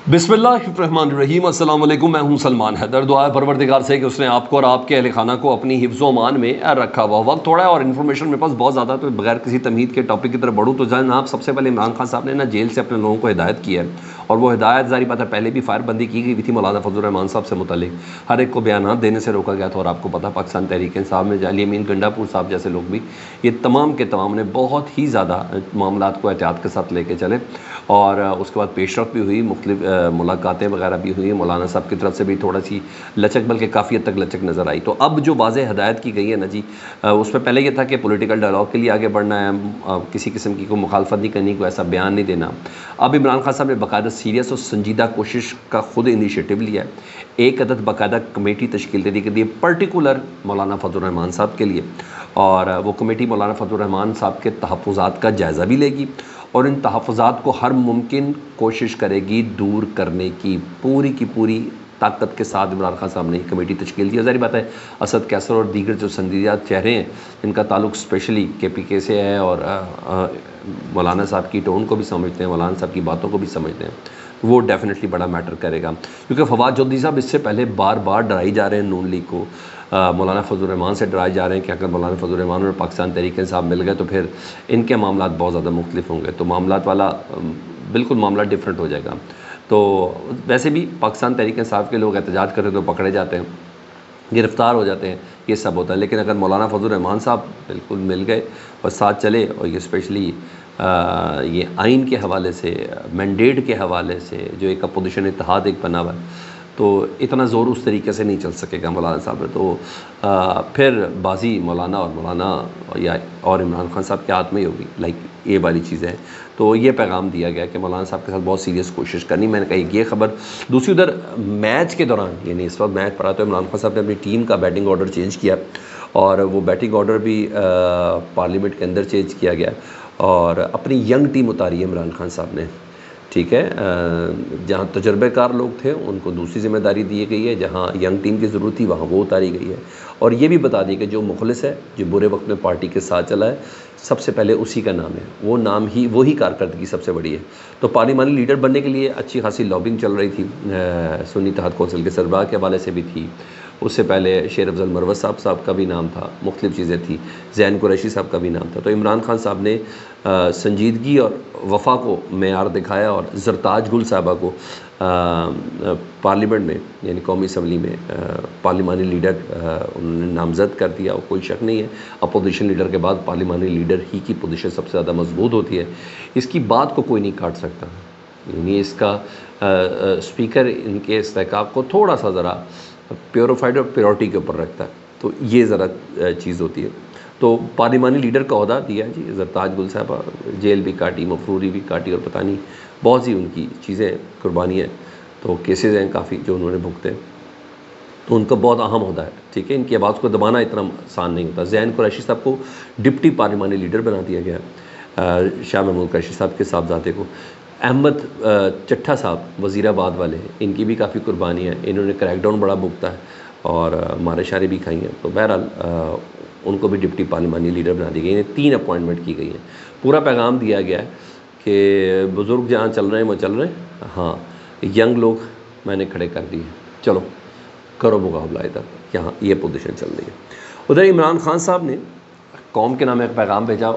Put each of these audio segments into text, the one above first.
बिस्मिल्लाहिर्रहमानिर्रहीम। अस्सलाम वालेकुम। मैं हूं सलमान हैदर। दुआ है परवरदिगार से कि उसने आपको और आपके अहल खाना को अपनी हिफ्ज़ व अमान में रखा हुआ। वक्त थोड़ा है और इन्फॉर्मेशन मेरे पास बहुत ज़्यादा, तो बगैर किसी तमहीद के टॉपिक की तरफ बढ़ूँ तो जनाब सबसे पहले इमरान खान साहब ने ना जेल से अपने लोगों को हिदायत की है, और वो हिदायत ज़ाहिर बात है पहले भी फायरबंदी की गई थी मौलाना फजल रहमान साहब से मुतल्लिक। हर एक को बयान देने से रोका गया था, और आपको पता पाकिस्तान तहरीक इंसाफ में जाली अमीन गंडापुर साहब जैसे लोग भी, ये तमाम के तमाम ने बहुत ही ज़्यादा मामला को एहतियात के साथ लेके चले। और उसके बाद पेशरफ भी हुई, मुख्तलिफ मुलाकातें वगैरह भी हुई। मौलाना साहब की तरफ से भी थोड़ा सी लचक, बल्कि काफ़ी हद तक लचक नज़र आई। तो अब जो वाज़ेह हिदायत की गई है ना जी, उसमें पहले ये था कि पॉलिटिकल डायलॉग के लिए आगे बढ़ना है, किसी किस्म की कोई मुखालफत नहीं करनी, कोई ऐसा बयान नहीं देना। अब इमरान खान साहब ने बाकायदा सीरियस और संजीदा कोशिश का खुद इनिशिएटिव लिया है। एक अदद बाकायदा कमेटी तश्कील दे दी गई है पर्टिकुलर मौलाना फजल रहमान साहब के लिए, और वो कमेटी मौलाना फजल रहमान साहब के तहफ़्फ़ुज़ात का जायज़ा भी लेगी और इन तहफ़्फ़ुज़ात को हर मुमकिन कोशिश करेगी दूर करने की पूरी ताकत के साथ। इमरान खान साहब ने कमेटी तश्कील दी। ज़ाहिर बात है असद कैसर और दीगर जो संजीदा चेहरे हैं, इनका ताल्लुक स्पेशली KPK से है, और मौलाना साहब की टोन को भी समझते हैं, मौलाना साहब की बातों को भी समझते हैं, वो डेफिनेटली बड़ा मैटर करेगा। क्योंकि फवाद चौधरी साहब इससे पहले बार बार डराई जा रहे हैं नून लीग को, मौलाना फजल रहमान से डराए जा रहे हैं कि अगर मौलाना फजल रहमान और पाकिस्तान तहरीक इंसाफ मिल गए तो फिर इनके मामलात बहुत ज़्यादा मुख्तलिफ होंगे, तो मामलात वाला बिल्कुल मामला डिफरेंट हो जाएगा। तो वैसे भी पाकिस्तान तहरीक इंसाफ के लोग एहतजाज करें तो पकड़े जाते हैं, गिरफ़्तार हो जाते हैं, ये सब होता है। लेकिन अगर मौलाना फजल रहमान साहब बिल्कुल मिल गए और साथ चले, और ये स्पेशली ये आइन के हवाले से, मैंडेट के हवाले से जो एक अपोजिशन इत्तेहाद एक बना हुआ है, तो इतना ज़ोर उस तरीके से नहीं चल सकेगा मौलाना साहब में। तो फिर बाजी मौलाना और इमरान खान साहब के हाथ में ही होगी, लाइक ये वाली चीज़ें हैं। तो ये पैगाम दिया गया कि मौलाना साहब के साथ बहुत सीरियस कोशिश करनी। मैंने कहा ये खबर। दूसरी उधर मैच के दौरान, यानी इस वक्त मैच पड़ा, तो इमरान खान साहब ने अपनी टीम का बैटिंग ऑर्डर चेंज किया, और वो बैटिंग ऑर्डर भी पार्लियामेंट के अंदर चेंज किया गया, और अपनी यंग टीम उतारी है इमरान खान साहब ने। ठीक है, जहाँ तजर्बेकार लोग थे उनको दूसरी ज़िम्मेदारी दी गई है, जहाँ यंग टीम की ज़रूरत थी वहाँ वो उतारी गई है, और ये भी बता दिया कि जो मुखलिस है, जो बुरे वक्त में पार्टी के साथ चला है, सबसे पहले उसी का नाम है, वो नाम ही, वही कारकर्दगी सबसे बड़ी है। तो पार्लिमानी लीडर बनने के लिए अच्छी खासी लॉबिंग चल रही थी, सुन्नी इत्तेहाद कौंसिल के सरबराह के हवाले से भी थी, उससे पहले शेर अफजल मरवत साहब का भी नाम था, मुख्तलिफ चीज़ें थी, ज़ैन कुरैशी साहब का भी नाम था। तो इमरान खान साहब ने संजीदगी और वफ़ा को मेयार दिखाया, और ज़रताज गुल साहबा को पार्लियामेंट में, यानी कौमी असम्बली में पार्लिमानी लीडर उन्होंने नामज़द कर दिया। और कोई शक नहीं है, अपोजिशन लीडर के बाद पार्लिमानी लीडर ही की पोजीशन सबसे ज़्यादा मजबूत होती है, इसकी बात को कोई नहीं काट सकता। यानी इसका स्पीकर इनके इस्तेहकाक को थोड़ा सा ज़रा प्योरीफाइड और प्योरिटी के ऊपर रखता है, तो ये ज़रा चीज़ होती है। तो पार्लिमानी लीडर का ओहदा दिया जी ज़रताज गुल साहबा, जेल भी काटी, मफरूरी भी काटी, और पता नहीं बहुत सी उनकी चीज़ें, कुर्बानियाँ, तो केसेस हैं काफ़ी जो उन्होंने भुगते, तो उनका बहुत अहम होता है। ठीक है, इनकी आवाज़ को दबाना इतना आसान नहीं होता। ज़ैन कुरैशी साहब को डिप्टी पार्लिमानी लीडर बना दिया गया, शाह महमूद कुरैशी साहब के साहबजादे को। अहमद चट्ठा साहब वज़ीराबाद वाले हैं, इनकी भी काफ़ी कुर्बानियाँ हैं, इन्होंने क्रैकडाउन बड़ा भुगता है और मारे शारे भी खाई हैं। तो बहरहाल उनको भी डिप्टी पार्लिमानी लीडर बना दी गई है, 3 अपॉइंटमेंट की गई है। पूरा पैगाम दिया गया है कि बुज़ुर्ग जहाँ चल रहे हैं वो चल रहे हैं, हाँ यंग लोग मैंने खड़े कर दिए, चलो करो मुकाबला, इधर यहाँ ये पोजीशन चल रही है। उधर इमरान खान साहब ने कौम के नाम एक पैगाम भेजा,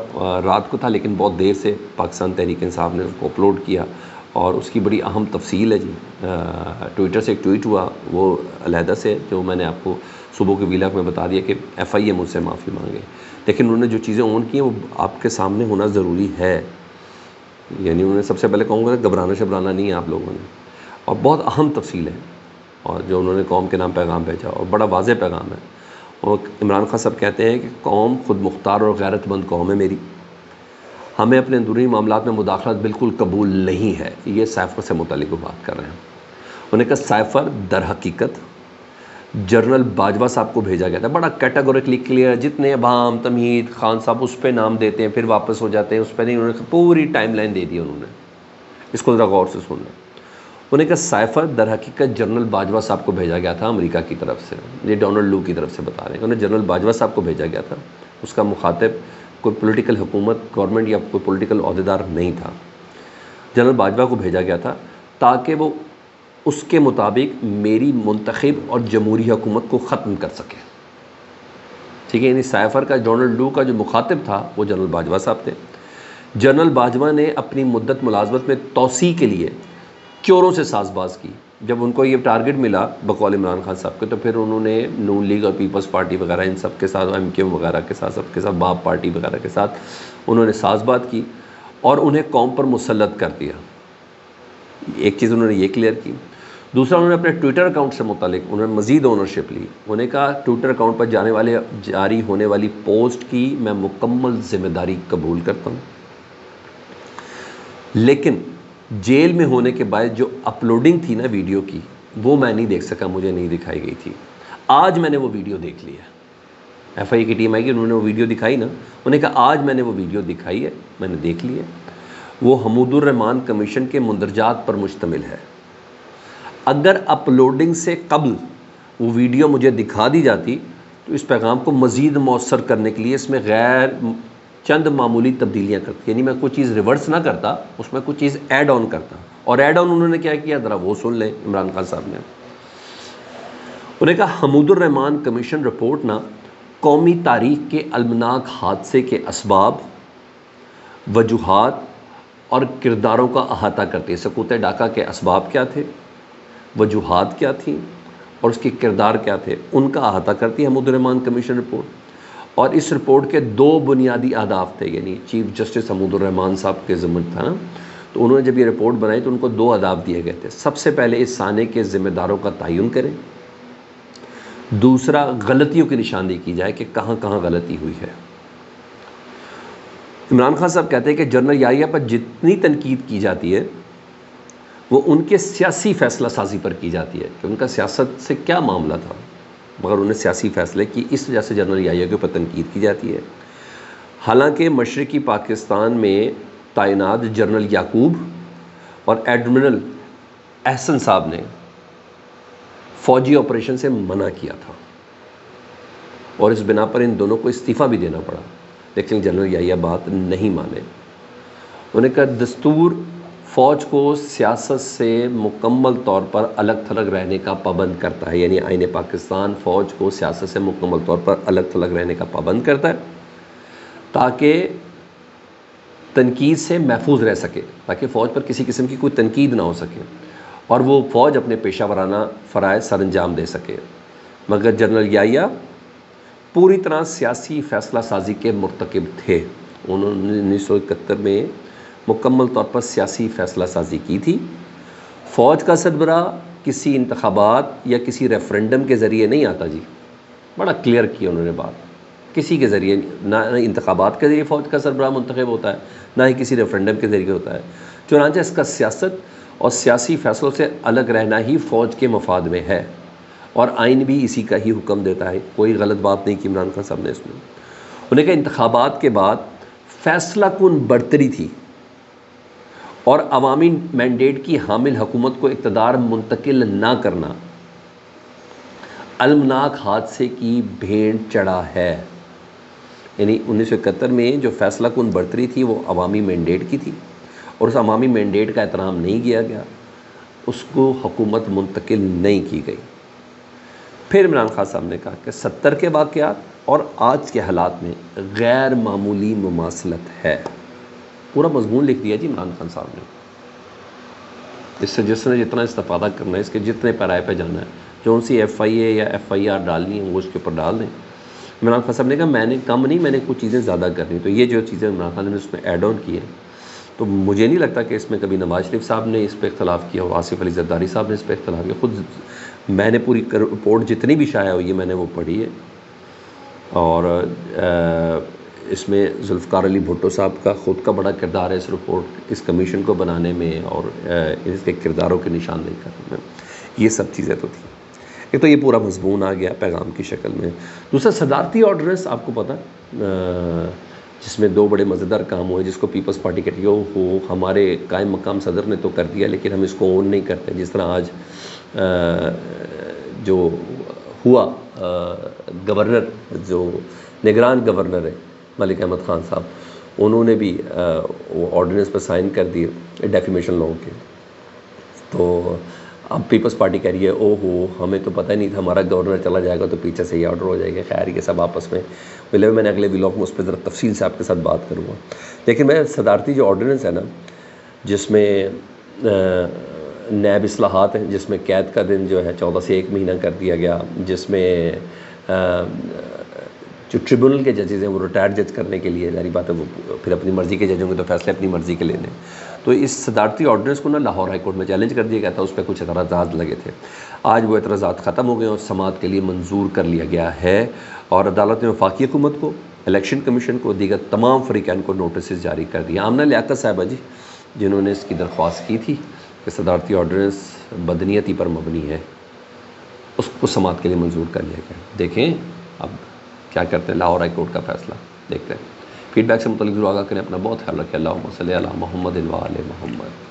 रात को था लेकिन बहुत देर से पाकिस्तान तहरीक इंसाफ ने उसको अपलोड किया, और उसकी बड़ी अहम तफसील है जी। ट्विटर से एक ट्वीट हुआ, वो अलहदा से, जो मैंने आपको सुबह के व्लॉग में बता दिया कि FIA मुझसे माफ़ी मांगे, लेकिन उन्होंने जो चीज़ें ऑन की हैं वो आपके सामने होना ज़रूरी है। यानी उन्होंने सबसे पहले कहूँगा घबराना शबराना नहीं है आप लोगों ने, और बहुत अहम तफसील है, और जो उन्होंने कौम के नाम पैगाम भेजा, और बड़ा वाज़ेह पैगाम है। और इमरान खान साहब कहते हैं कि कौम खुद मुख्तार और गैरतमंद कौम है मेरी, हमें अपने अंदरूनी मामलात में मुदाखलत बिल्कुल कबूल नहीं है। ये साइफ़र से मुतल्लिक़ बात कर रहे हैं। उन्होंने कहा साइफ़र दर हकीकत जनरल बाजवा साहब को भेजा गया था, बड़ा कैटेगोरिकली क्लियर, जितने अवाम तमहीद खान साहब उस पर नाम देते हैं फिर वापस हो जाते हैं, उस पर नहीं, उन्होंने पूरी टाइमलाइन दे दी उन्होंने। इसको ज़रा गौर से सुनना। उन्होंने कहा साइफ़र दर हकीकत जनरल बाजवा साहब को भेजा गया था अमेरिका की तरफ से, ये डोनाल्ड लू की तरफ से बता रहे हैं। उन्हें जनरल बाजवा साहब को भेजा गया था, उसका मुखातिब कोई पॉलिटिकल हुकूमत, गवर्नमेंट या कोई पॉलिटिकल अहदेदार नहीं था। जनरल बाजवा को भेजा गया था ताकि वो اس کے مطابق میری منتخب اور جمہوری حکومت کو ختم کر سکے. ٹھیک ہے، یعنی سائفر کا ڈونلڈ لو کا جو مخاطب تھا وہ جنرل باجوہ صاحب تھے. جنرل باجوہ نے اپنی مدت ملازمت میں توسیع کے لیے کیوروں سے ساز باز کی. جب ان کو یہ ٹارگٹ ملا بقول عمران خان صاحب کے، تو پھر انہوں نے نون لیگ اور پیپلز پارٹی وغیرہ ان سب کے ساتھ، ایم کیو وغیرہ کے ساتھ، سب کے ساتھ، باب پارٹی وغیرہ کے ساتھ انہوں نے ساز بات کی اور انہیں قوم پر مسلط کر دیا. ایک چیز انہوں نے یہ کلیئر کی. دوسرا، انہوں نے اپنے ٹویٹر اکاؤنٹ سے متعلق انہوں نے مزید اونرشپ لی. انہوں نے کہا ٹویٹر اکاؤنٹ پر جاری ہونے والی پوسٹ کی میں مکمل ذمہ داری قبول کرتا ہوں، لیکن جیل میں ہونے کے بعد جو اپلوڈنگ تھی نا ویڈیو کی، وہ میں نہیں دیکھ سکا، مجھے نہیں دکھائی گئی تھی. آج میں نے وہ ویڈیو دیکھ لی ہے. ایف آئی کی ٹیم آئی گی، انہوں نے وہ ویڈیو دکھائی نا، انہوں نے کہا آج میں نے وہ ویڈیو دکھائی ہے، میں نے دیکھ لی ہے. وہ حمود الرحمان کمیشن کے مندرجات پر مشتمل ہے. اگر اپلوڈنگ سے قبل وہ ویڈیو مجھے دکھا دی جاتی تو اس پیغام کو مزید مؤثر کرنے کے لیے اس میں چند معمولی تبدیلیاں کرتی، یعنی میں کوئی چیز ریورس نہ کرتا، اس میں کچھ چیز ایڈ آن کرتا. اور ایڈ آن انہوں نے کیا کیا، ذرا وہ سن لیں. عمران خان صاحب نے انہوں نے کہا حمود الرحمان کمیشن رپورٹ نہ قومی تاریخ کے المناک حادثے کے اسباب، وجوہات اور کرداروں کا احاطہ کرتی ہے. سقوط ڈاکہ کے اسباب کیا تھے، وجوہات کیا تھیں اور اس کے کردار کیا تھے، ان کا احاطہ کرتی ہے حمود الرحمان کمیشن رپورٹ. اور اس رپورٹ کے 2 بنیادی اہداف تھے، یعنی چیف جسٹس حمود الرحمان صاحب کے ذمہ تھا نا، تو انہوں نے جب یہ رپورٹ بنائی تو ان کو 2 اہداف دیے گئے تھے. سب سے پہلے اس سانے کے ذمہ داروں کا تعین کریں، دوسرا غلطیوں کی نشاندہی کی جائے کہ کہاں کہاں غلطی ہوئی ہے. عمران خان صاحب کہتے ہیں کہ جنرل یحییٰ پر جتنی تنقید کی جاتی ہے وہ ان کے سیاسی فیصلہ سازی پر کی جاتی ہے کہ ان کا سیاست سے کیا معاملہ تھا، مگر انہیں سیاسی فیصلے کی، اس وجہ سے جنرل یحییٰ کے اوپر تنقید کی جاتی ہے. حالانکہ مشرقی پاکستان میں تعینات جنرل یعقوب اور ایڈمرل احسن صاحب نے فوجی آپریشن سے منع کیا تھا اور اس بنا پر ان دونوں کو استعفیٰ بھی دینا پڑا، لیکن جنرل یحییٰ بات نہیں مانے. انہوں نے کہا دستور فوج کو سیاست سے مکمل طور پر الگ تھلگ رہنے کا پابند کرتا ہے، یعنی آئین پاکستان فوج کو سیاست سے مکمل طور پر الگ تھلگ رہنے کا پابند کرتا ہے تاکہ تنقید سے محفوظ رہ سکے، تاکہ فوج پر کسی قسم کی کوئی تنقید نہ ہو سکے اور وہ فوج اپنے پیشہ ورانہ فرائض سر انجام دے سکے. مگر جنرل یحییٰ پوری طرح سیاسی فیصلہ سازی کے مرتکب تھے. انہوں نے 1971 میں مکمل طور پر سیاسی فیصلہ سازی کی تھی. فوج کا سربراہ کسی انتخابات یا کسی ریفرنڈم کے ذریعے نہیں آتا جی، بڑا کلیئر کیا انہوں نے بات. کسی کے ذریعے نہ انتخابات کے ذریعے فوج کا سربراہ منتخب ہوتا ہے، نہ ہی کسی ریفرنڈم کے ذریعے ہوتا ہے. چنانچہ اس کا سیاست اور سیاسی فیصلوں سے الگ رہنا ہی فوج کے مفاد میں ہے اور آئین بھی اسی کا ہی حکم دیتا ہے. کوئی غلط بات نہیں کی عمران خان صاحب نے اس میں. انہوں نے کہا انتخابات کے بعد فیصلہ کن برتری تھی اور عوامی مینڈیٹ کی حامل حکومت کو اقتدار منتقل نہ کرنا المناک حادثے کی بھینٹ چڑھا ہے. یعنی 1971 میں جو فیصلہ کن برتری تھی وہ عوامی مینڈیٹ کی تھی اور اس عوامی مینڈیٹ کا احترام نہیں کیا گیا، اس کو حکومت منتقل نہیں کی گئی. پھر عمران خان صاحب نے کہا کہ 70 کے واقعات اور آج کے حالات میں غیر معمولی مماثلت ہے. پورا مضمون لکھ دیا جی عمران خان صاحب نے. اس سے جس نے جتنا استفادہ کرنا ہے، اس کے جتنے پیرائے پہ جانا ہے، جو ان سی ایف آئی اے یا ایف آئی آر ڈالنی ہے وہ اس کے اوپر ڈال دیں. عمران خان صاحب نے کہا میں نے کم نہیں، میں نے کچھ چیزیں زیادہ کرنی. تو یہ جو چیزیں عمران خان نے اس میں ایڈ آن کی ہیں، تو مجھے نہیں لگتا کہ اس میں کبھی نواز شریف صاحب نے اس پہ اختلاف کیا اور آصف علی زرداری صاحب نے اس پہ اختلاف کیا. خود میں نے پوری رپورٹ جتنی بھی شائع ہوئی ہے میں نے وہ پڑھی ہے، اور اس میں ذوالفقار علی بھٹو صاحب کا خود کا بڑا کردار ہے اس رپورٹ، اس کمیشن کو بنانے میں اور اس کے کرداروں کی نشاندہی کرنے میں. یہ سب چیزیں تو تھیں. ایک تو یہ پورا مضمون آ گیا پیغام کی شکل میں. دوسرا صدارتی آرڈیننس آپ کو پتہ جس میں 2 بڑے مزیدار کام ہوئے، جس کو پیپلز پارٹی کہتی ہے وہ ہمارے قائم مقام صدر نے تو کر دیا لیکن ہم اس کو اون نہیں کرتے. جس طرح آج جو ہوا گورنر، جو نگران گورنر ہے ملک احمد خان صاحب، انہوں نے بھی وہ آرڈیننس پر سائن کر دیے ڈیفیمیشن لاء کے. تو اب پیپلز پارٹی کہہ رہی ہے او ہو ہمیں تو پتہ نہیں تھا ہمارا گورنر چلا جائے گا تو پیچھے سے یہ آرڈر ہو جائے گا. خیر یہ سب آپس میں ملے ہوئے. میں نے اگلے ولاگ میں اس پہ ذرا تفصیل سے آپ کے ساتھ بات کروں گا. لیکن میں صدارتی جو آرڈیننس ہے نا جس میں نیب اصلاحات ہیں، جس میں قید کا دن جو ہے 14 سے 1 مہینہ کر دیا گیا، جس میں جو ٹریبونل کے ججز ہیں وہ ریٹائرڈ جج کرنے کے لیے، ظاہری بات ہے وہ پھر اپنی مرضی کے جج ہوں گے تو فیصلے اپنی مرضی کے لینے. تو اس صدارتی آرڈیننس کو نا لاہور ہائی کورٹ میں چیلنج کر دیا گیا تھا. اس پہ کچھ اعتراضات لگے تھے. آج وہ اعتراضات ختم ہو گئے اور سماعت کے لیے منظور کر لیا گیا ہے، اور عدالت نے وفاقی حکومت کو، الیکشن کمیشن کو، دیگر تمام فریقین کو نوٹسز جاری کر دیا. آمنہ لیاقت صاحبہ جی جنہوں نے اس کی درخواست کی تھی کہ صدارتی آرڈیننس بدنیتی پر مبنی ہے، اس کو سماعت کے لیے منظور کر لیا گیا. دیکھیں اب کیا کرتے ہیں لاہور ہائی کورٹ کا فیصلہ دیکھتے ہیں. فیڈ بیک سے متعلق ضرور آگاہ کریں. اپنا بہت خیال رکھیں. اللہم صلی علی محمد و آل محمد.